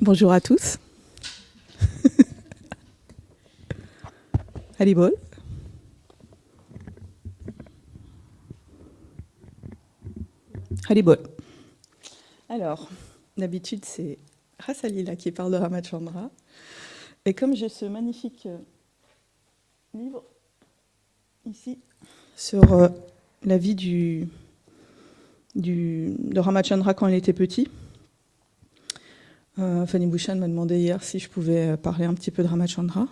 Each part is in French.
Bonjour à tous. Haribol. Haribol. Alors, d'habitude, c'est Rasalila qui parle de Ramachandra. Et comme j'ai ce magnifique livre ici sur la vie de Ramachandra quand il était petit, Fanny Bhushan m'a demandé hier si je pouvais parler un petit peu de Ramachandra.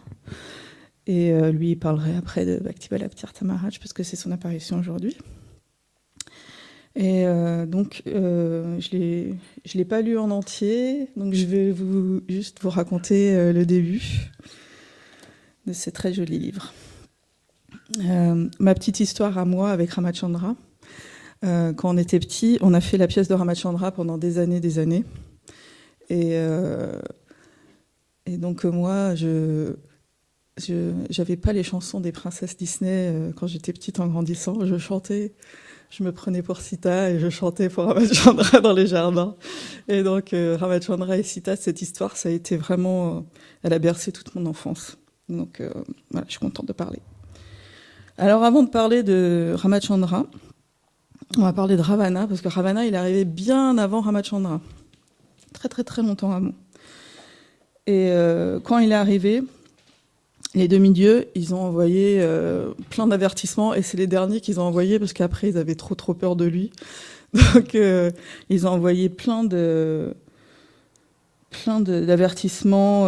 Et lui, il parlerait après de Bhaktivedanta Tirtha Maharaj, parce que c'est son apparition aujourd'hui. Et donc, je l'ai pas lu en entier, donc je vais juste vous raconter le début de ce très joli livre. Ma petite histoire à moi avec Ramachandra. Quand on était petit, on a fait la pièce de Ramachandra pendant des années. Et donc moi, j'avais pas les chansons des princesses Disney quand j'étais petite en grandissant. Je chantais, je me prenais pour Sita et je chantais pour Ramachandra dans les jardins. Et donc Ramachandra et Sita, cette histoire, ça a été vraiment, elle a bercé toute mon enfance. Donc voilà, je suis contente de parler. Alors avant de parler de Ramachandra, on va parler de Ravana, parce que Ravana, il est arrivé bien avant Ramachandra, très très très longtemps avant. Et quand il est arrivé, les demi-dieux, ils ont envoyé plein d'avertissements, et c'est les derniers qu'ils ont envoyés, parce qu'après, ils avaient trop peur de lui. Donc, ils ont envoyé plein d'avertissements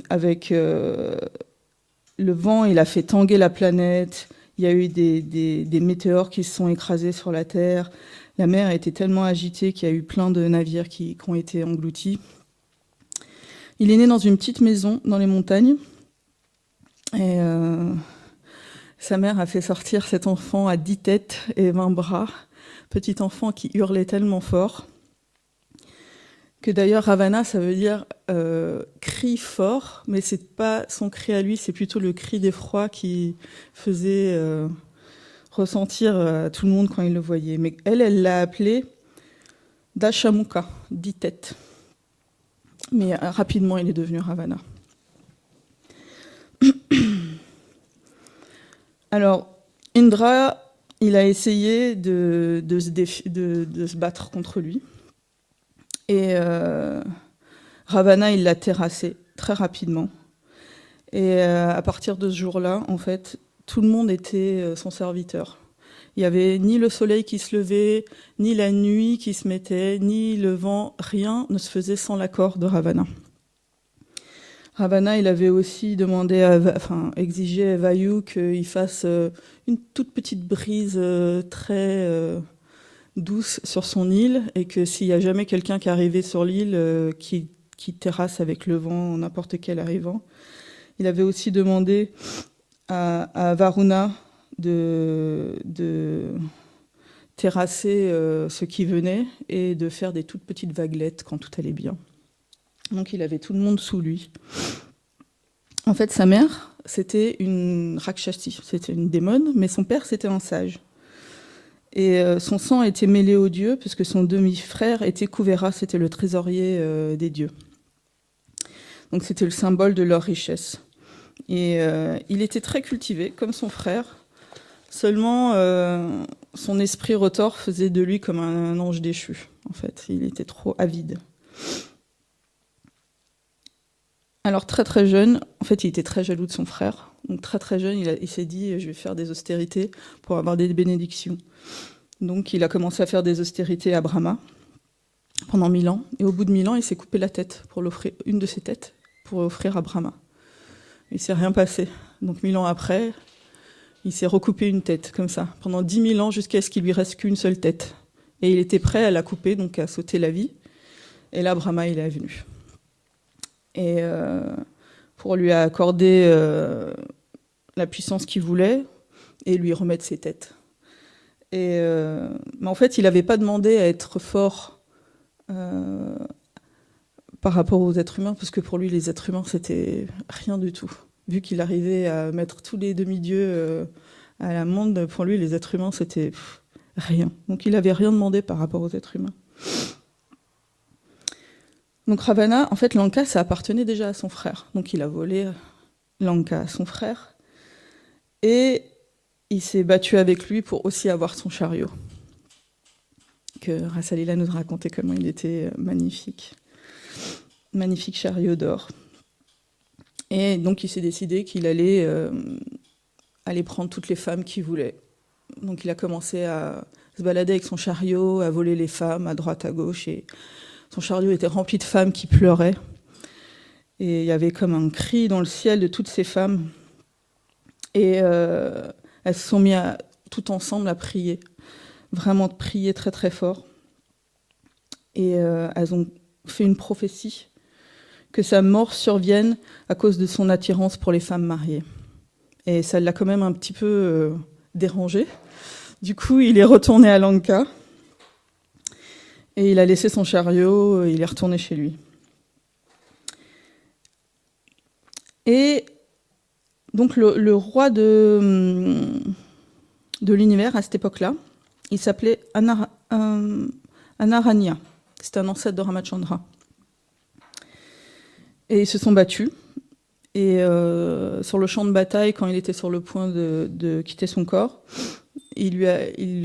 avec le vent, il a fait tanguer la planète, il y a eu des météores qui se sont écrasés sur la Terre, la mer a été tellement agitée qu'il y a eu plein de navires qui ont été engloutis. Il est né dans une petite maison dans les montagnes, et sa mère a fait sortir cet enfant à 10 têtes et 20 bras, petit enfant qui hurlait tellement fort, que d'ailleurs Ravana, ça veut dire cri fort, mais c'est pas son cri à lui, c'est plutôt le cri d'effroi qui faisait ressentir à tout le monde quand il le voyait. Mais elle l'a appelé Dashamukha, 10 têtes. Mais rapidement, il est devenu Ravana. Alors, Indra, il a essayé de se battre contre lui. Et Ravana, il l'a terrassé très rapidement. Et à partir de ce jour-là, en fait, tout le monde était son serviteur. Il n'y avait ni le soleil qui se levait, ni la nuit qui se mettait, ni le vent, rien ne se faisait sans l'accord de Ravana. Ravana, il avait aussi exigé à Vayu qu'il fasse une toute petite brise très douce sur son île, et que s'il y a jamais quelqu'un qui arrivait sur l'île qui terrasse avec le vent, n'importe quel arrivant. Il avait aussi demandé à Varuna de terrasser ceux qui venaient et de faire des toutes petites vaguelettes quand tout allait bien. Donc il avait tout le monde sous lui. En fait, sa mère, c'était une Rakshasi, c'était une démone, mais son père, c'était un sage. Et son sang était mêlé aux dieux, puisque son demi-frère était Kuvera, c'était le trésorier des dieux. Donc c'était le symbole de leur richesse. Et il était très cultivé, comme son frère. Seulement, son esprit retors faisait de lui comme un ange déchu. En fait, il était trop avide. Alors très très jeune, en fait, il était très jaloux de son frère. Donc très très jeune, il s'est dit, je vais faire des austérités pour avoir des bénédictions. Donc il a commencé à faire des austérités à Brahma pendant 1000 ans. Et au bout de 1000 ans, il s'est coupé la tête pour l'offrir, une de ses têtes, pour offrir à Brahma. Il ne s'est rien passé. Donc 1000 ans après, il s'est recoupé une tête, comme ça, pendant 10 000 ans, jusqu'à ce qu'il lui reste qu'une seule tête. Et il était prêt à la couper, donc à sauter la vie. Et là, Brahma, il est venu. Et pour lui accorder la puissance qu'il voulait, et lui remettre ses têtes. Mais en fait, il n'avait pas demandé à être fort par rapport aux êtres humains, parce que pour lui, les êtres humains, c'était rien du tout. Vu qu'il arrivait à mettre tous les demi-dieux à la monde, pour lui, les êtres humains, c'était rien. Donc il n'avait rien demandé par rapport aux êtres humains. Donc Ravana, en fait, Lanka, ça appartenait déjà à son frère. Donc il a volé Lanka à son frère. Et il s'est battu avec lui pour aussi avoir son chariot. Que Rasalila nous racontait comment il était magnifique. Magnifique chariot d'or. Et donc il s'est décidé qu'il allait aller prendre toutes les femmes qu'il voulait. Donc il a commencé à se balader avec son chariot, à voler les femmes à droite, à gauche. Et son chariot était rempli de femmes qui pleuraient. Et il y avait comme un cri dans le ciel de toutes ces femmes. Et elles se sont mises tout ensemble à prier. Vraiment de prier très très fort. Et elles ont fait une prophétie que sa mort survienne à cause de son attirance pour les femmes mariées. Et ça l'a quand même un petit peu dérangé. Du coup, il est retourné à Lanka et il a laissé son chariot, il est retourné chez lui. Et donc le roi de l'univers à cette époque-là, il s'appelait Anaranya. C'était un ancêtre de Ramachandra. Et ils se sont battus. Et sur le champ de bataille, quand il était sur le point de quitter son corps, il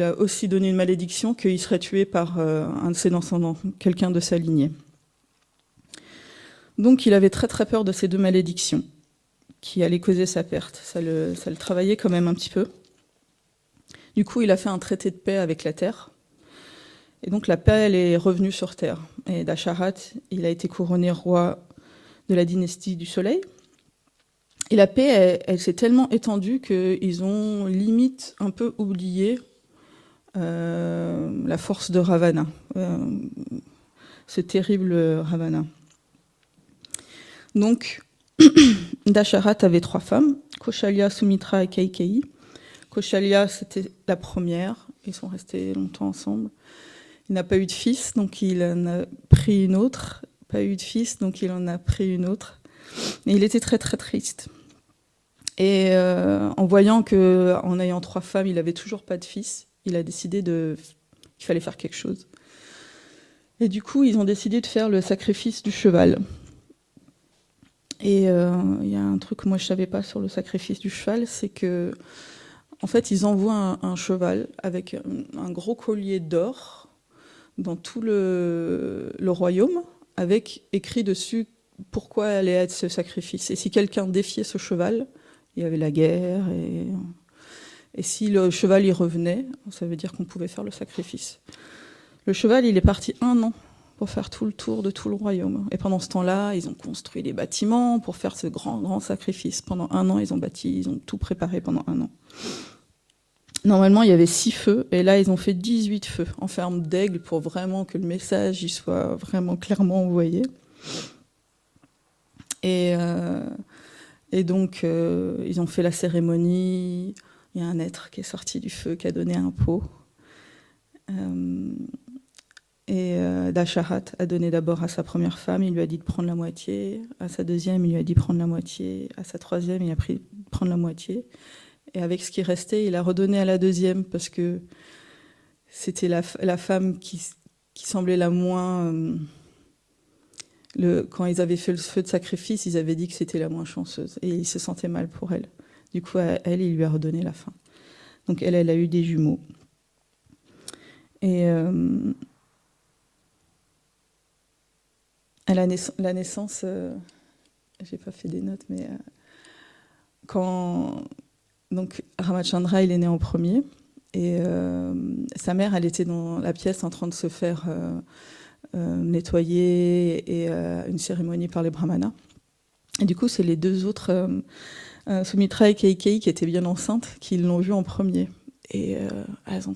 a aussi donné une malédiction qu'il serait tué par un de ses descendants, quelqu'un de sa lignée. Donc il avait très très peur de ces deux malédictions qui allaient causer sa perte. Ça le travaillait quand même un petit peu. Du coup, il a fait un traité de paix avec la terre. Et donc la paix, elle est revenue sur terre. Et Dasharat, il a été couronné roi de la dynastie du soleil. Et la paix, elle s'est tellement étendue qu'ils ont limite un peu oublié la force de Ravana, ce terrible Ravana. Donc, Dasharat avait 3 femmes, Kaushalya, Sumitra et Kaikeyi. Kaushalya, c'était la première, ils sont restés longtemps ensemble. Il n'a pas eu de fils, donc il en a pris une autre. Pas eu de fils, donc il en a pris une autre. Et il était très très triste. Et en voyant qu'en ayant 3 femmes, il n'avait toujours pas de fils, il a décidé qu'il fallait faire quelque chose. Et du coup, ils ont décidé de faire le sacrifice du cheval. Et il y a un truc que moi je ne savais pas sur le sacrifice du cheval, c'est que en fait, ils envoient un cheval avec un gros collier d'or dans tout le royaume, avec écrit dessus pourquoi allait être ce sacrifice. Et si quelqu'un défiait ce cheval, il y avait la guerre. Et si le cheval y revenait, ça veut dire qu'on pouvait faire le sacrifice. Le cheval, il est parti 1 an pour faire tout le tour de tout le royaume. Et pendant ce temps-là, ils ont construit des bâtiments pour faire ce grand, grand sacrifice. Pendant 1 an, ils ont tout préparé pendant 1 an. Normalement, il y avait 6 feux, et là, ils ont fait 18 feux en forme d'aigle pour vraiment que le message y soit vraiment clairement envoyé. Et donc, ils ont fait la cérémonie. Il y a un être qui est sorti du feu, qui a donné un pot. Dasharat a donné d'abord à sa première femme, il lui a dit de prendre la moitié. À sa deuxième, il lui a dit de prendre la moitié. À sa troisième, il a pris de prendre la moitié. Et avec ce qui restait, il a redonné à la deuxième, parce que c'était la femme qui semblait la moins... quand ils avaient fait le feu de sacrifice, ils avaient dit que c'était la moins chanceuse. Et il se sentait mal pour elle. Du coup, à elle, il lui a redonné la fin. Donc elle a eu des jumeaux. Et à la naissance, j'ai pas fait des notes, mais quand donc Ramachandra, il est né en premier, et sa mère, elle était dans la pièce en train de se faire nettoyer, et une cérémonie par les brahmanas. Et du coup, c'est les 2 autres, Sumitra et Kaikeyi, qui étaient bien enceintes, qui l'ont vu en premier. Et elles ont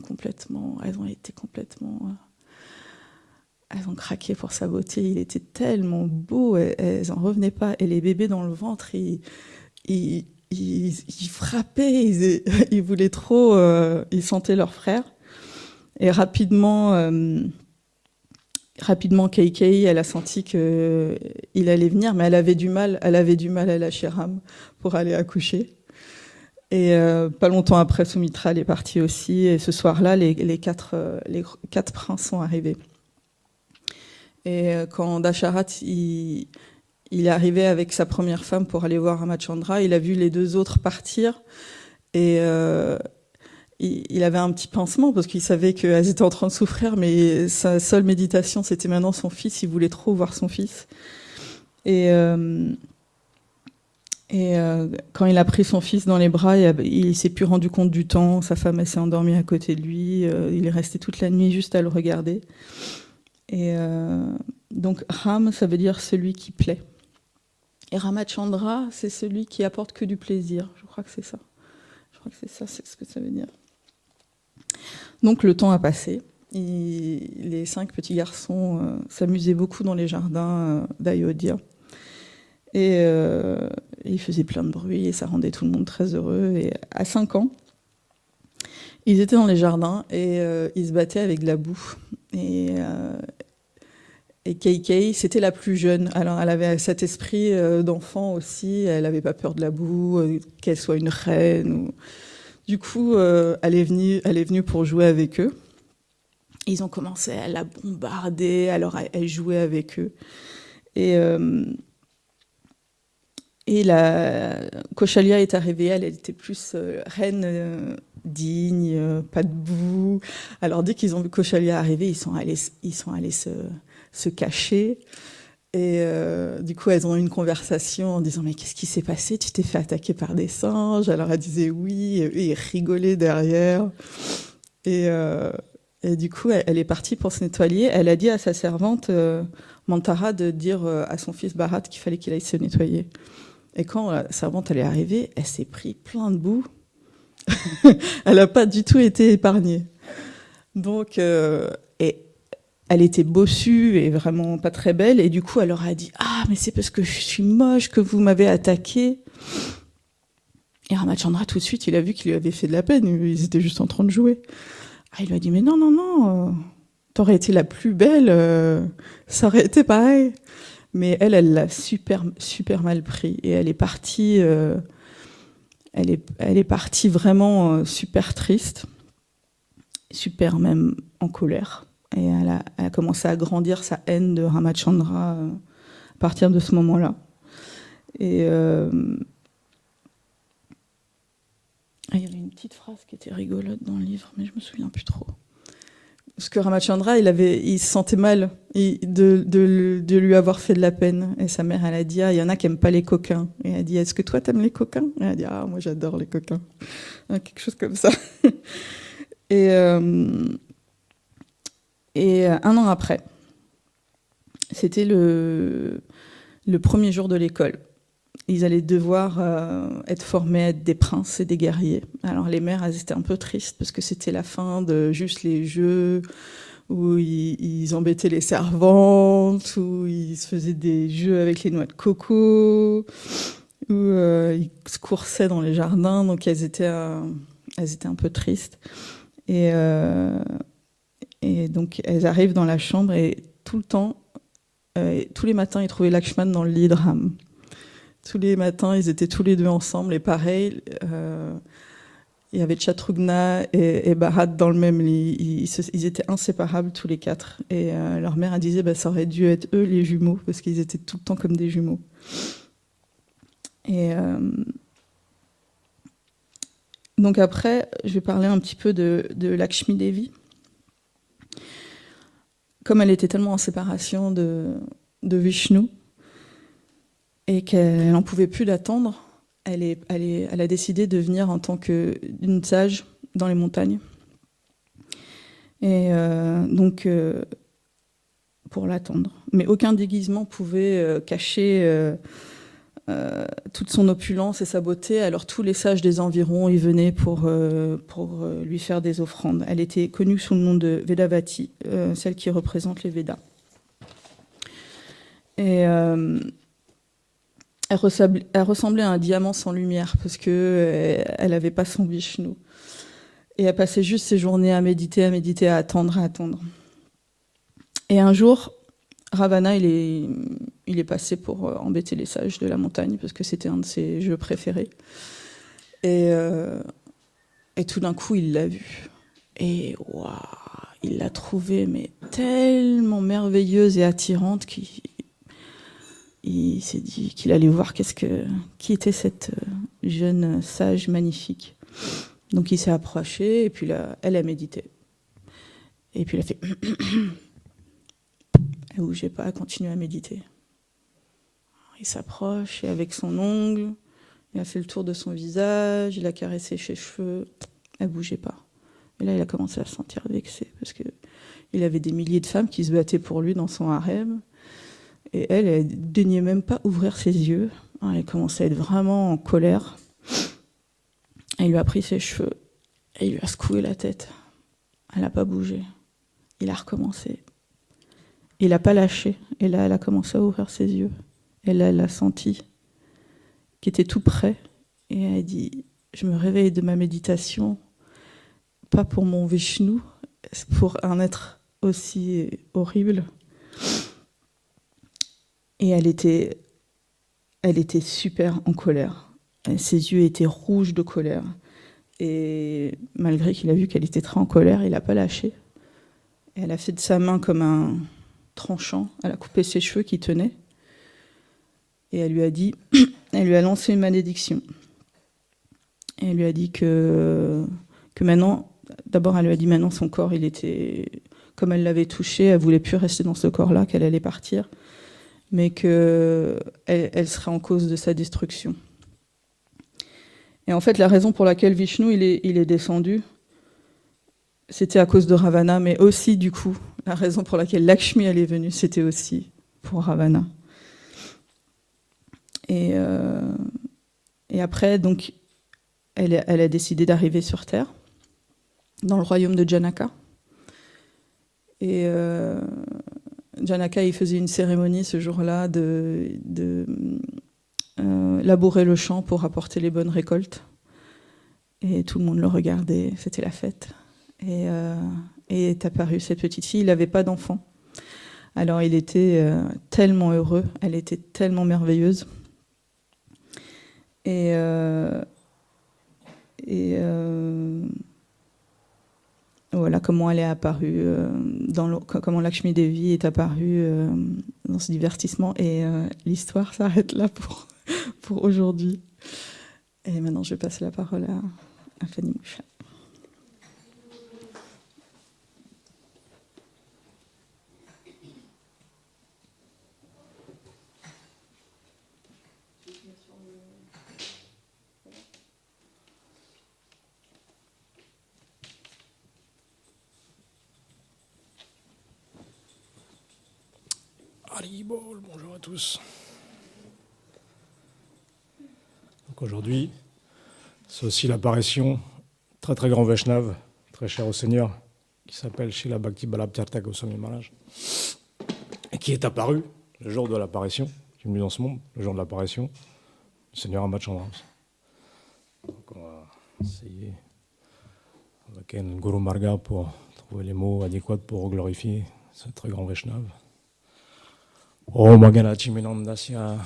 craqué pour sa beauté. Il était tellement beau, elles n'en revenaient pas. Et les bébés dans le ventre, ils frappaient, ils voulaient trop, ils sentaient leur frère. Et rapidement, Rapidement, Keikei, elle a senti qu'il allait venir, mais elle avait du mal à lâcher Ram pour aller accoucher. Et pas longtemps après, Soumitra elle est partie aussi. Et ce soir-là, les quatre princes sont arrivés. Et quand Dasharat il est arrivé avec sa première femme pour aller voir Ramachandra, il a vu les deux autres partir. Et il avait un petit pincement parce qu'il savait qu'elles étaient en train de souffrir, mais sa seule méditation, c'était maintenant son fils. Il voulait trop voir son fils. Et quand il a pris son fils dans les bras, il s'est plus rendu compte du temps. Sa femme, elle s'est endormie à côté de lui. Il est resté toute la nuit juste à le regarder. Et donc Ram, ça veut dire celui qui plaît. Et Ramachandra, c'est celui qui apporte que du plaisir. Je crois que c'est ça. C'est ce que ça veut dire. Donc le temps a passé. Les 5 petits garçons s'amusaient beaucoup dans les jardins d'Ayodhya. Et ils faisaient plein de bruit et ça rendait tout le monde très heureux. Et à 5 ans, ils étaient dans les jardins et ils se battaient avec de la boue. Et Keikei, c'était la plus jeune. Alors elle avait cet esprit d'enfant aussi. Elle n'avait pas peur de la boue, qu'elle soit une reine. Du coup, elle est venue pour jouer avec eux. Ils ont commencé à la bombarder, alors elle jouait avec eux. Et la Kaushalya est arrivée, elle était plus reine digne, pas de boue. Alors dès qu'ils ont vu Kaushalya arriver, ils sont allés se cacher. Et du coup, elles ont eu une conversation en disant « Mais qu'est-ce qui s'est passé? Tu t'es fait attaquer par des singes ?» Alors elle disait « Oui », et ils rigolaient derrière. Et du coup, elle est partie pour se nettoyer. Elle a dit à sa servante Mantara de dire à son fils Bharat qu'il fallait qu'il aille se nettoyer. Et quand la servante elle est arrivée, elle s'est pris plein de boue. Elle n'a pas du tout été épargnée. Donc, et elle était bossue et vraiment pas très belle. Et du coup, elle leur a dit « Ah, mais c'est parce que je suis moche que vous m'avez attaquée. » Et Ramachandra, tout de suite, il a vu qu'il lui avait fait de la peine. Ils étaient juste en train de jouer. Il lui a dit « Mais non, t'aurais été la plus belle, ça aurait été pareil. » Mais elle l'a super, super mal pris. Et elle est partie, elle est partie vraiment super triste, super même en colère. Et elle a commencé à grandir sa haine de Ramachandra à partir de ce moment-là. Et il y avait une petite phrase qui était rigolote dans le livre, mais je me souviens plus trop. Parce que Ramachandra, il se sentait mal de lui avoir fait de la peine. Et sa mère, elle a dit « Ah, il y en a qui n'aiment pas les coquins. » Et elle a dit « Est-ce que toi, t'aimes les coquins ?» Et elle a dit « Ah, moi, j'adore les coquins. » Quelque chose comme ça. Et 1 an après, c'était le premier jour de l'école. Ils allaient devoir être formés à être des princes et des guerriers. Alors les mères, elles étaient un peu tristes parce que c'était la fin de juste les jeux où ils embêtaient les servantes, où ils se faisaient des jeux avec les noix de coco, où ils se coursaient dans les jardins. Donc elles étaient un peu tristes. Et donc elles arrivent dans la chambre et tout le temps, tous les matins, ils trouvaient Lakshman dans le lit de Ram. Tous les matins, ils étaient tous les deux ensemble. Et pareil, il y avait Chatrugna et Bharat dans le même lit. Ils étaient inséparables tous les 4. Et leur mère, elle disait ça aurait dû être eux les jumeaux, parce qu'ils étaient tout le temps comme des jumeaux. Et donc après, je vais parler un petit peu de Lakshmi Devi. Comme elle était tellement en séparation de Vishnu, et qu'elle n'en pouvait plus d'attendre, elle a décidé de venir en tant qu'une sage dans les montagnes. Et donc, pour l'attendre. Mais aucun déguisement pouvait cacher toute son opulence et sa beauté. Alors tous les sages des environs y venaient pour lui faire des offrandes. Elle était connue sous le nom de Vedavati, celle qui représente les Védas. Et elle ressemblait à un diamant sans lumière parce que elle n'avait pas son Vishnu. Et elle passait juste ses journées à méditer, à attendre. Et un jour, Ravana, il est passé pour embêter les sages de la montagne, parce que c'était un de ses jeux préférés. Et tout d'un coup, il l'a vu. Et waouh, il l'a trouvée mais tellement merveilleuse et attirante qu'il s'est dit qu'il allait voir qui était cette jeune sage magnifique. Donc il s'est approché, et puis là, elle a médité. Et puis elle a fait... Elle ne bougeait pas, elle continue à méditer. Il s'approche, et avec son ongle, il a fait le tour de son visage, il a caressé ses cheveux. Elle ne bougeait pas. Et là, il a commencé à se sentir vexé, parce qu'il avait des milliers de femmes qui se battaient pour lui dans son harem. Et elle ne daignait même pas ouvrir ses yeux. Elle commençait à être vraiment en colère. Et il lui a pris ses cheveux, et il lui a secoué la tête. Elle n'a pas bougé. Il a recommencé. Il n'a pas lâché. Et là, elle a commencé à ouvrir ses yeux. Et là, elle a senti qu'il était tout près. Et elle a dit, je me réveille de ma méditation, pas pour mon Vishnu, c'est pour un être aussi horrible. Et elle était super en colère. Ses yeux étaient rouges de colère. Et malgré qu'il a vu qu'elle était très en colère, il n'a pas lâché. Et elle a fait de sa main comme un tranchant. Elle a coupé ses cheveux qui tenaient. Et elle lui a lancé une malédiction. Et elle lui a dit que maintenant, d'abord elle lui a dit maintenant son corps, il était, comme elle l'avait touché, elle voulait plus rester dans ce corps-là, qu'elle allait partir, mais qu'elle serait en cause de sa destruction. Et en fait, la raison pour laquelle Vishnu il est descendu, c'était à cause de Ravana, mais aussi du coup, la raison pour laquelle Lakshmi elle est venue, c'était aussi pour Ravana. Et après, donc, elle a décidé d'arriver sur Terre, dans le royaume de Janaka. Et Janaka, il faisait une cérémonie ce jour-là de labourer le champ pour apporter les bonnes récoltes. Et tout le monde le regardait, c'était la fête. Et est apparue cette petite fille, il n'avait pas d'enfant. Alors il était tellement heureux, elle était tellement merveilleuse. Et voilà comment elle est apparue, comment Lakshmi Devi est apparue dans ce divertissement. Et l'histoire s'arrête là pour aujourd'hui. Et maintenant, je vais passer la parole à Fanny Moucha. Haribol, bonjour à tous. Donc aujourd'hui, c'est aussi l'apparition très très grand Vaishnav, très cher au Seigneur, qui s'appelle Srila Bhakti Balabhtirtha Goswami Maharaj, et qui est apparu le jour de l'apparition, qui est venu dans ce monde, le jour de l'apparition du Seigneur Ramachandra. Donc on va essayer avec un Guru Marga pour trouver les mots adéquats pour glorifier ce très grand Vaishnav. Om Aganachi Minandasya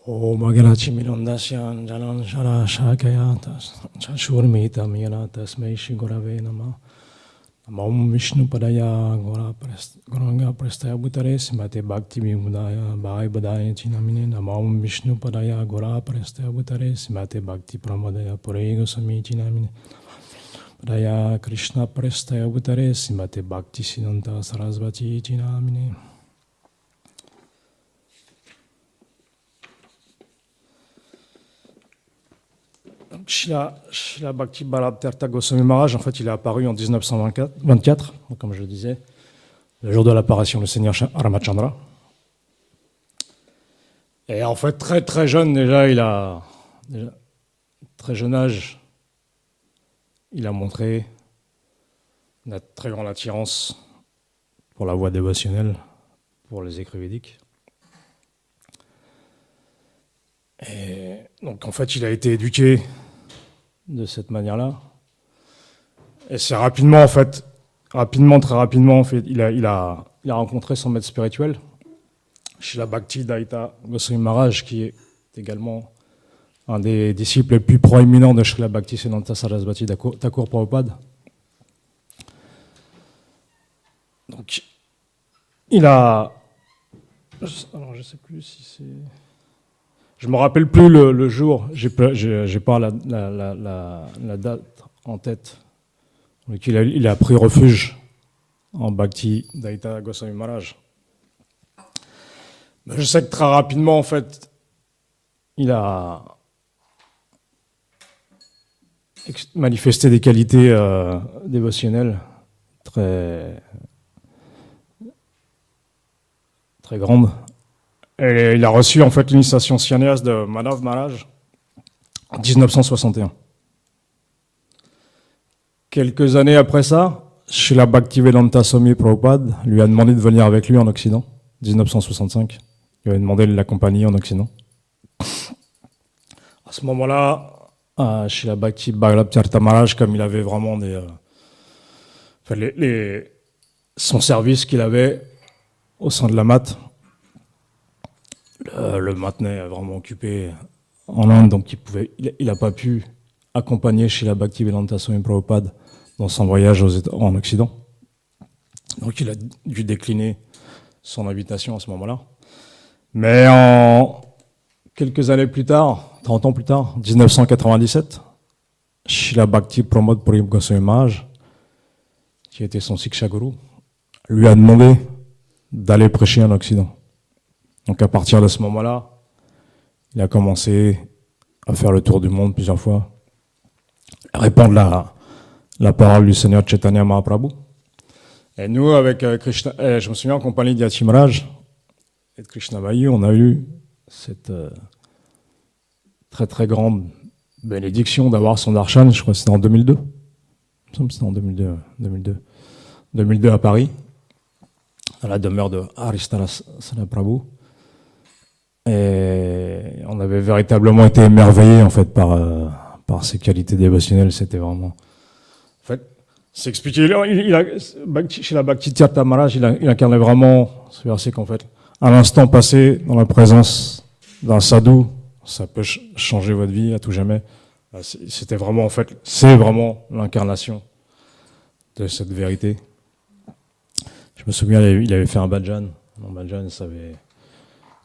Om Aganachi Minandasya Janan Shara Shakaya Chashurmita Mira Tasmei Shigurave Nama Om Vishnu Padaya Goranga Prestaya Bhutare Simate Bhakti Vimudaya Bhai Badaya Chinamine Om Vishnu Padaya Gora Prestaya Bhutare Simate Bhakti Pramadaya Purego Sami Chinamine Padaya Krishna Prestaya Bhutare Simate Bhakti Siddhanta Sarasvati Chinamine. Srila Bhakti Balabhtirtha Goswami Maharaj, en fait, il est apparu en 1924, comme je le disais, le jour de l'apparition du Seigneur Ramachandra. Et en fait, très très jeune déjà, très jeune âge, il a montré une très grande attirance pour la voie dévotionnelle, pour les écrits védiques. Et donc en fait, il a été éduqué de cette manière-là. Et c'est rapidement, en fait, très rapidement, en fait, il a rencontré son maître spirituel, Srila Bhakti Daita Goswami Maharaj, qui est également un des disciples les plus proéminents de Srila Bhakti Siddhanta Sarasvati Thakur Prabhupada. Donc, il a... Alors, je sais plus si c'est... Je me rappelle plus le jour, j'ai pas la date en tête. Donc, il a pris refuge en Bhakti Daita Goswami Maharaj. Mais je sais que très rapidement, en fait, il a manifesté des qualités dévotionnelles très grandes. Et il a reçu en fait l'initiation sannyas de Madhav Maharaj en 1961. Quelques années après ça, Srila Bhaktivedanta Swami Prabhupada lui a demandé de venir avec lui en Occident, 1965. Il lui a demandé de l'accompagner en Occident. À ce moment-là, Srila Bhakti Bhagavad Maharaj, comme il avait vraiment son service qu'il avait au sein de la mat, le maintenait vraiment occupé en Inde, donc il n'a pas pu accompagner Srila Bhaktivedanta Swami Prabhupada dans son voyage en Occident. Donc il a dû décliner son invitation à ce moment-là. Mais quelques années plus tard, 30 ans plus tard, 1997, Srila Bhakti Pramod Puri Goswami Maharaj, qui était son Siksha Guru, lui a demandé d'aller prêcher en Occident. Donc à partir de ce moment-là, il a commencé à faire le tour du monde plusieurs fois, à répandre la parole du Seigneur Chaitanya Mahaprabhu. Et nous, avec Krishna, je me souviens en compagnie d'Yati Maharaj et de Krishna Mahi, on a eu cette très très grande bénédiction d'avoir son darshan, je crois que c'était en 2002. Il me semble que c'était en 2002 à Paris, à la demeure de Aristara Prabhu. Et on avait véritablement été émerveillés en fait par ses qualités dévotionnelles. C'était vraiment, en fait, c'est expliqué. Chez la Bhakti Tirtha Maharaj, il incarnait vraiment ce verset qu'en fait, un instant passé dans la présence d'un sadhu, ça peut changer votre vie à tout jamais. C'était vraiment, en fait, c'est vraiment l'incarnation de cette vérité. Je me souviens, il avait fait un bhajan. Un bhajan, ça avait...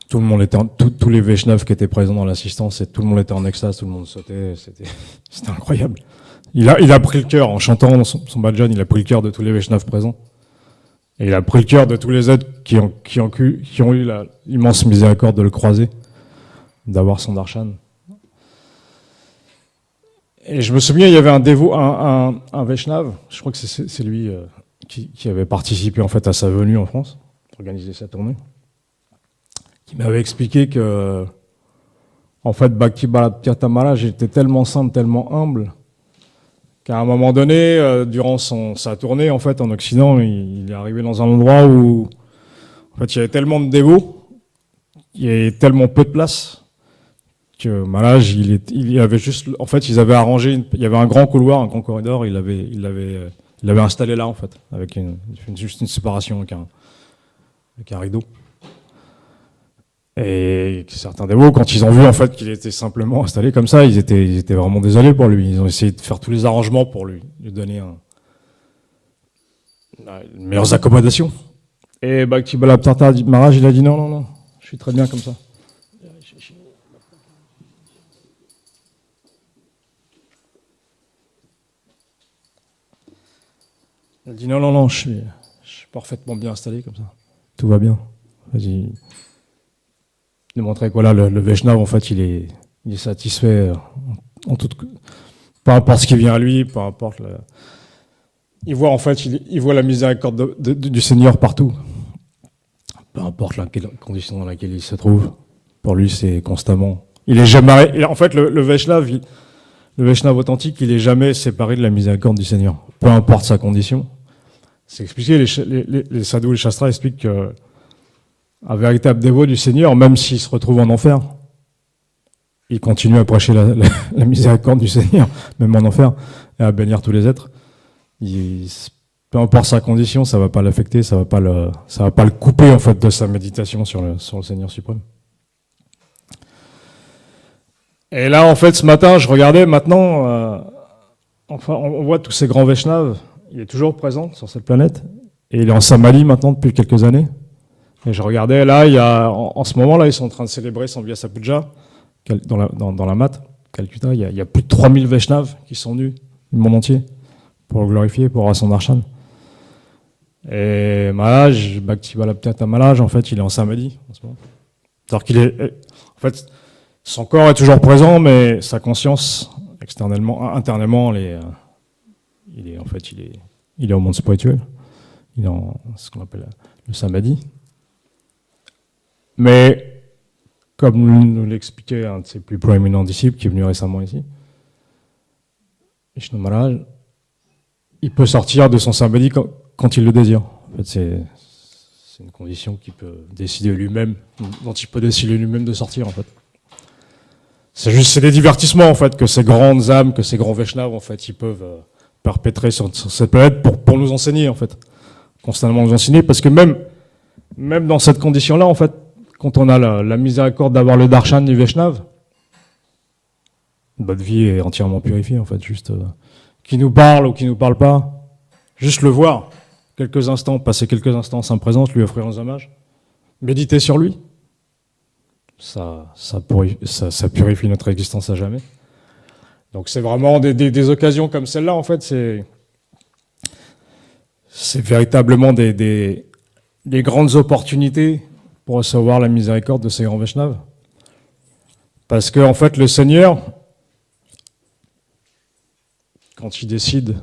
Tout le monde était, tous les Vaishnavas qui étaient présents dans l'assistance, et tout le monde était en extase, tout le monde sautait, c'était incroyable. Il a pris le cœur, en chantant son bhajan, il a pris le cœur de tous les Vaishnavas présents. Et il a pris le cœur de tous les êtres qui ont eu l'immense miséricorde de le croiser, d'avoir son darshan. Et je me souviens, il y avait un dévot, un Vaishnav, je crois que c'est lui qui avait participé en fait à sa venue en France, organiser sa tournée, qui m'avait expliqué que, en fait, Bhakti Bhakti Maharaj était tellement simple, tellement humble, qu'à un moment donné, durant sa tournée, en fait, en Occident, il est arrivé dans un endroit où, en fait, il y avait tellement de dévots, il y avait tellement peu de place, que Maharaj, il avait juste, en fait, ils avaient arrangé, il y avait un grand couloir, un grand corridor, il l'avait installé là, en fait, avec juste une séparation avec un rideau. Et certains dévots, quand ils ont vu en fait qu'il était simplement installé comme ça, ils étaient vraiment désolés pour lui. Ils ont essayé de faire tous les arrangements pour lui donner une meilleures accommodations. Et Bhakti Bhakti Maharaj, il a dit non, je suis très bien comme ça. Il a dit non, je suis parfaitement bien installé comme ça. Tout va bien. Vas-y. De montrer que voilà, le Vaishnav, en fait, il est satisfait en tout, peu importe ce qui vient à lui, peu importe. Il voit en fait, il voit la miséricorde du Seigneur partout, peu importe la condition dans laquelle il se trouve. Pour lui, c'est constamment. Il est jamais. En fait, le Vaishnav, le Vaishnav authentique, il est jamais séparé de la miséricorde du Seigneur, peu importe sa condition. C'est expliqué. Les sadhus et les shastras expliquent que un véritable dévot du Seigneur, même s'il se retrouve en enfer, il continue à prêcher la miséricorde du Seigneur, même en enfer, et à bénir tous les êtres. Peu importe sa condition, ça va pas l'affecter, ça va pas le couper en fait de sa méditation sur le Seigneur suprême. Et là, en fait, ce matin, je regardais maintenant, on voit tous ces grands Vaishnavas, il est toujours présent sur cette planète, et il est en Somalie maintenant depuis quelques années. Et je regardais, là, en ce moment-là, ils sont en train de célébrer son Vyasa Puja dans la mat, Calcutta. Il y a plus de 3000 Vaishnavas qui sont venus du monde entier pour le glorifier, pour avoir son darshan. Et Maharaj, Bhakti Vallabhtirtha Maharaj, en fait, il est en Samadhi en ce moment. C'est-à-dire qu'il est, en fait, son corps est toujours présent, mais sa conscience, internellement, il est au monde spirituel. Il est en ce qu'on appelle le Samadhi. Mais, comme nous l'expliquait un de ses plus proéminents disciples qui est venu récemment ici, Vishnu Maharaj, il peut sortir de son Samadhi quand il le désire. En fait, c'est une condition qu'il peut décider lui-même, dont il peut décider lui-même de sortir, en fait. C'est des divertissements, en fait, que ces grandes âmes, que ces grands Vaishnavas, en fait, ils peuvent perpétrer sur cette planète pour nous enseigner, en fait. Constamment nous enseigner, parce que même dans cette condition-là, en fait, quand on a la miséricorde d'avoir le darshan du Vaishnava, notre vie est entièrement purifiée, en fait, juste qui nous parle ou qui nous parle pas, juste le voir, quelques instants, passer quelques instants en sa présence, lui offrir un hommage, méditer sur lui, ça purifie notre existence à jamais. Donc c'est vraiment des occasions comme celle-là, en fait, c'est véritablement des grandes opportunités pour recevoir la miséricorde de ces grands Vaishnavas. Parce que, en fait, le Seigneur, quand il décide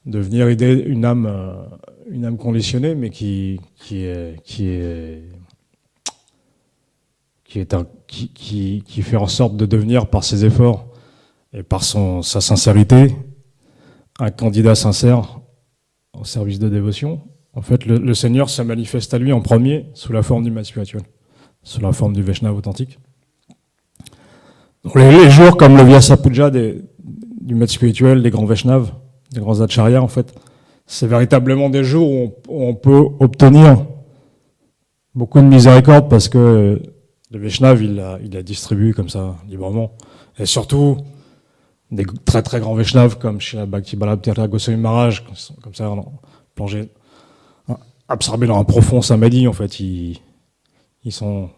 de venir aider une âme conditionnée, mais qui fait en sorte de devenir, par ses efforts et par sa sincérité, un candidat sincère au service de dévotion, en fait, le Seigneur se manifeste à lui en premier sous la forme du maître spirituel, sous la forme du Vaishnava authentique. Donc, les jours comme le Vyasa Puja du maître spirituel, des grands Vaishnavas, des grands acharyas, en fait, c'est véritablement des jours où on peut obtenir beaucoup de miséricorde parce que le Vaishnava, il a distribué comme ça, librement. Et surtout, des très très grands Vaishnavas comme Srila Bhakti Vallabhtirtha Goswami Maharaj, comme ça, plongé, absorbés dans un profond samadhi, en fait, ils sont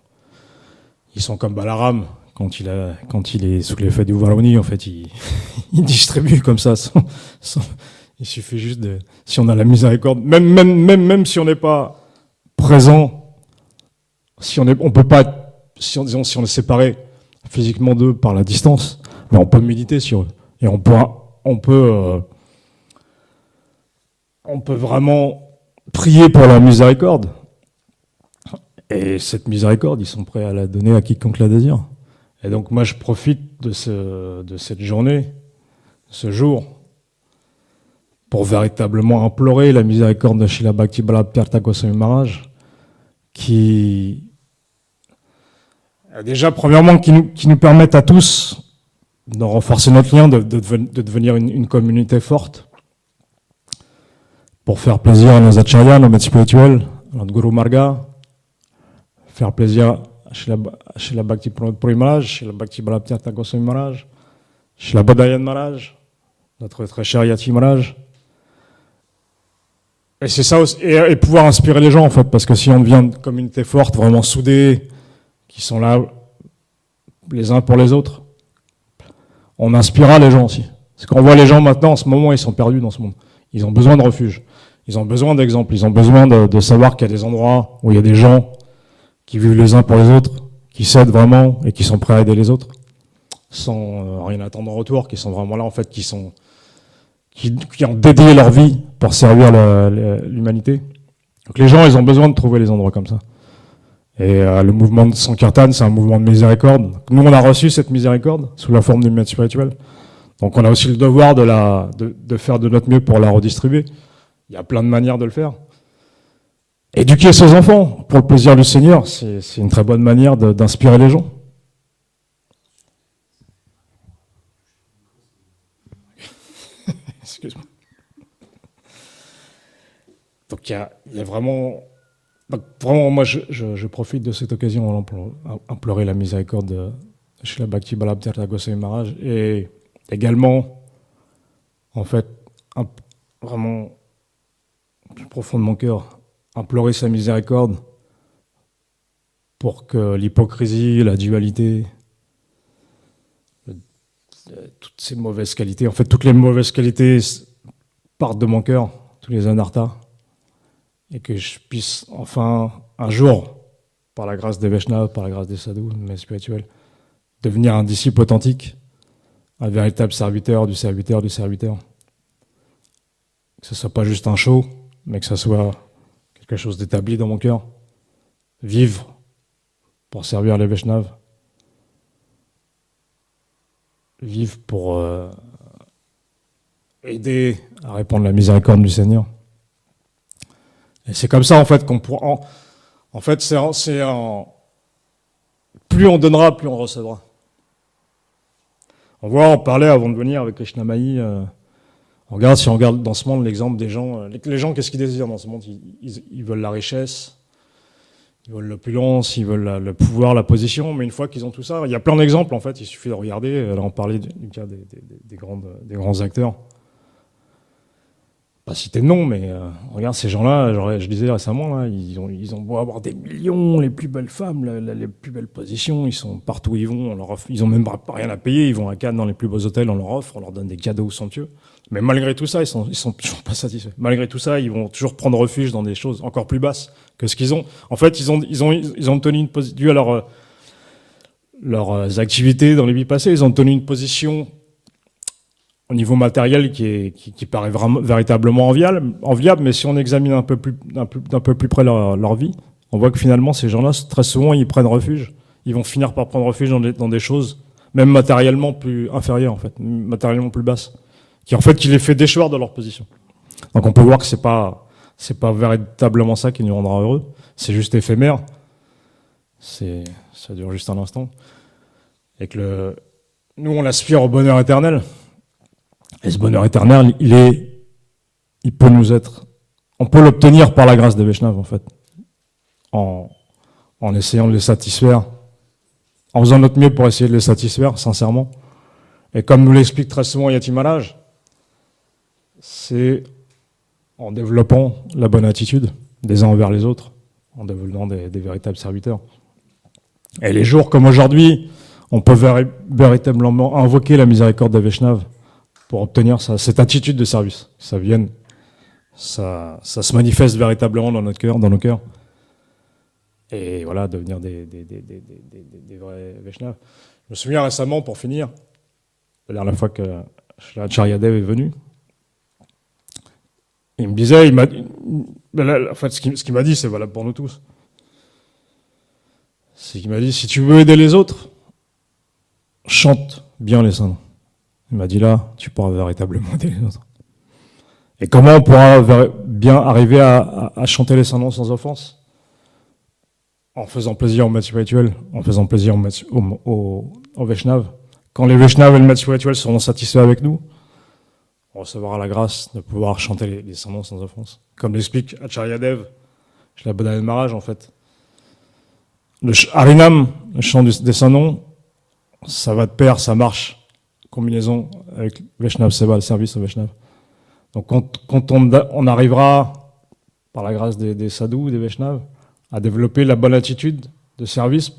comme Balaram quand il est sous l'effet du Varuni, en fait, il distribue comme ça. Il suffit juste si on a la miséricorde, même si on n'est pas présent, on peut pas, si on est séparé physiquement d'eux par la distance, mais on peut méditer sur eux et on peut vraiment prier pour leur miséricorde. Et cette miséricorde, ils sont prêts à la donner à quiconque la désire. Et donc moi, je profite de cette journée, ce jour, pour véritablement implorer la miséricorde de Srila Bhakti Vallabhtirtha Goswami Maharaj, qui déjà, premièrement, qui nous permettent à tous de renforcer notre lien, de devenir une communauté forte, pour faire plaisir à nos acharyas, nos maîtres spirituels, à notre Guru Marga, faire plaisir à Srila Bhakti Puri Maharaj, Srila Bhakti Vallabhtirtha Goswami Maharaj, Srila Badayan Maharaj, notre très cher Yati Maharaj. Et c'est ça aussi, et pouvoir inspirer les gens, en fait, parce que si on devient une communauté forte, vraiment soudée, qui sont là les uns pour les autres, on inspirera les gens aussi. Parce qu'on voit les gens maintenant, en ce moment, ils sont perdus dans ce monde. Ils ont besoin de refuge. Ils ont besoin d'exemples. Ils ont besoin de savoir qu'il y a des endroits où il y a des gens qui vivent les uns pour les autres, qui s'aident vraiment et qui sont prêts à aider les autres, sans rien attendre en retour, qui sont vraiment là, en fait, qui ont dédié leur vie pour servir l'humanité. Donc les gens, ils ont besoin de trouver les endroits comme ça. Et le mouvement de Sankirtan, c'est un mouvement de miséricorde. Nous, on a reçu cette miséricorde sous la forme du maître spirituel. Donc on a aussi le devoir de faire de notre mieux pour la redistribuer. Il y a plein de manières de le faire. Éduquer ses enfants pour le plaisir du Seigneur, c'est une très bonne manière d'inspirer les gens. Excuse-moi. Donc il y a vraiment... Donc, vraiment, moi, je profite de cette occasion pour implorer la miséricorde de Srila Bhakti Vallabha Tirtha Goswami Maharaj et également, en fait, vraiment, plus profond de mon cœur, implorer sa miséricorde pour que l'hypocrisie, la dualité, toutes ces mauvaises qualités, en fait, toutes les mauvaises qualités partent de mon cœur, tous les anarthas, et que je puisse enfin, un jour, par la grâce des Vaishnavas, par la grâce des sadhus, mes spirituels, devenir un disciple authentique, un véritable serviteur du serviteur du serviteur. Que ce ne soit pas juste un show, mais que ce soit quelque chose d'établi dans mon cœur. Vivre pour servir les Vaishnavas. Vivre pour aider à répandre la miséricorde du Seigneur. Et c'est comme ça, en fait, qu'on pourra... En fait, plus on donnera, plus on recevra. On parlait avant de venir avec Krishnamayi, si on regarde dans ce monde l'exemple des gens, les gens, qu'est-ce qu'ils désirent dans ce monde? Ils veulent la richesse, ils veulent l'opulence, ils veulent le pouvoir, la position, mais une fois qu'ils ont tout ça, il y a plein d'exemples, en fait, il suffit de regarder, là on parlait du cas des grands acteurs. Pas citer de nom, mais regarde ces gens-là, je disais récemment, là, ils ont beau avoir des millions, les plus belles femmes, les plus belles positions, ils sont partout où ils vont, ils ont même pas rien à payer, ils vont à Cannes dans les plus beaux hôtels, on leur offre, on leur donne des cadeaux somptueux. Mais malgré tout ça, ils sont toujours pas satisfaits. Malgré tout ça, ils vont toujours prendre refuge dans des choses encore plus basses que ce qu'ils ont. En fait, ils ont tenu une position, dû à leurs activités dans les vies passées, ils ont tenu une position au niveau matériel qui paraît vraiment, véritablement enviable, mais si on examine d'un peu plus près leur vie, on voit que finalement, ces gens-là, très souvent, ils prennent refuge. Ils vont finir par prendre refuge dans des choses, même matériellement plus inférieures, en fait, matériellement plus basses, qui les fait déchoir de leur position. Donc on peut voir que c'est pas véritablement ça qui nous rendra heureux, c'est juste éphémère, ça dure juste un instant, et que nous, on aspire au bonheur éternel. Et ce bonheur éternel, il peut on peut l'obtenir par la grâce des Vaishnavas, en fait, en essayant de les satisfaire, en faisant notre mieux pour essayer de les satisfaire, sincèrement. Et comme nous l'explique très souvent Yati Maharaj, c'est en développant la bonne attitude des uns envers les autres, en développant des véritables serviteurs. Et les jours comme aujourd'hui, on peut véritablement invoquer la miséricorde des Vaishnavas pour obtenir cette attitude de service. Ça se manifeste véritablement dans nos cœurs. Et voilà, devenir des vrais Vaishnavas. Je me souviens récemment, pour finir, la dernière fois que Acharyadev est venu, il me disait, en fait, ce qu'il m'a dit, c'est valable pour nous tous. C'est qu'il m'a dit, si tu veux aider les autres, chante bien les saints. Il m'a dit là, tu pourras véritablement aider les autres. Et comment on pourra bien arriver à chanter les saints noms sans offense? En faisant plaisir aux maîtres spirituels, en faisant plaisir aux Vaishnavas. Quand les Vaishnavas et les maîtres spirituels seront satisfaits avec nous, on recevra la grâce de pouvoir chanter les saints noms sans offense. Comme l'explique Acharyadev, chez la Bodhana Maharaj, en fait. Le Harinam, le chant des saints noms, ça va de pair, ça marche. Combinaison avec Vaishnav Seva, le service au Vaishnav. Donc quand on arrivera, par la grâce des sadhus, des Vaishnavas, à développer la bonne attitude de service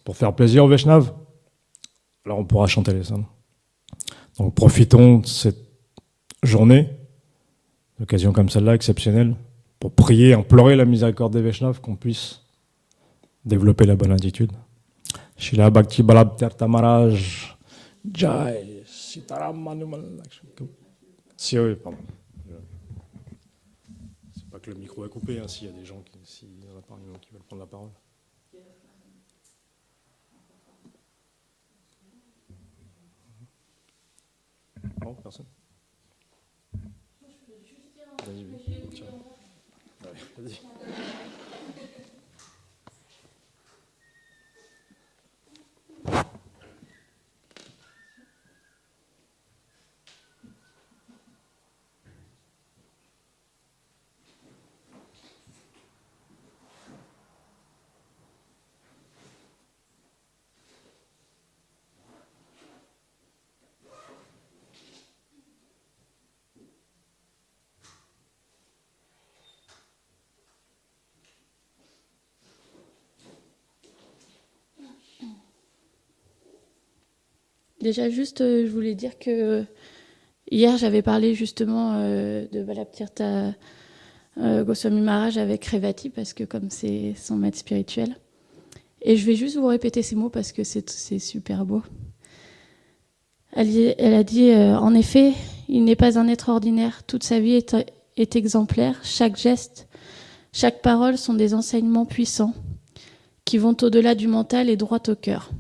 pour faire plaisir aux Vaishnavas, alors on pourra chanter les saints. Donc profitons de cette journée, d'occasion comme celle-là, exceptionnelle, pour prier, implorer la miséricorde des Vaishnavas, qu'on puisse développer la bonne attitude. Srila Bhakti Vallabha Tirtha Maharaj Jai Sitaram Manumal. Si, oui, pardon. C'est pas que le micro est coupé, hein, s'il y a des gens s'il y en a parmi nous qui veulent prendre la parole. Non, personne. Vas-y, tiens. Ouais, vas-y. Déjà, juste, je voulais dire que hier, j'avais parlé justement de Balabhtirtha Goswami Maharaj avec Revati, parce que comme c'est son maître spirituel. Et je vais juste vous répéter ces mots parce que c'est super beau. Elle a dit, en effet, il n'est pas un être ordinaire. Toute sa vie est exemplaire. Chaque geste, chaque parole sont des enseignements puissants qui vont au-delà du mental et droit au cœur.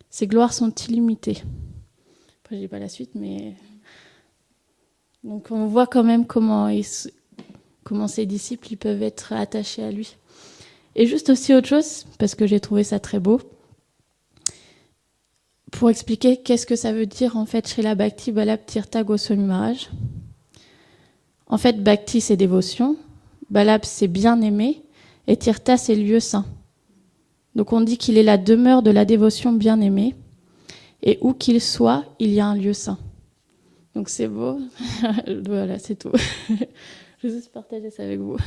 Ses gloires sont illimitées. Après, je dis pas la suite, mais... Donc on voit quand même comment ses disciples ils peuvent être attachés à lui. Et juste aussi autre chose, parce que j'ai trouvé ça très beau, pour expliquer qu'est-ce que ça veut dire en fait Srila Bhakti Balabhtirtha Goswami Maharaj. En fait, Bhakti c'est dévotion, Balab c'est bien-aimé, et Tirtha c'est lieu saint. Donc on dit qu'il est la demeure de la dévotion bien-aimée, et où qu'il soit, il y a un lieu saint. Donc c'est beau. Voilà, c'est tout. Je vais juste partager ça avec vous.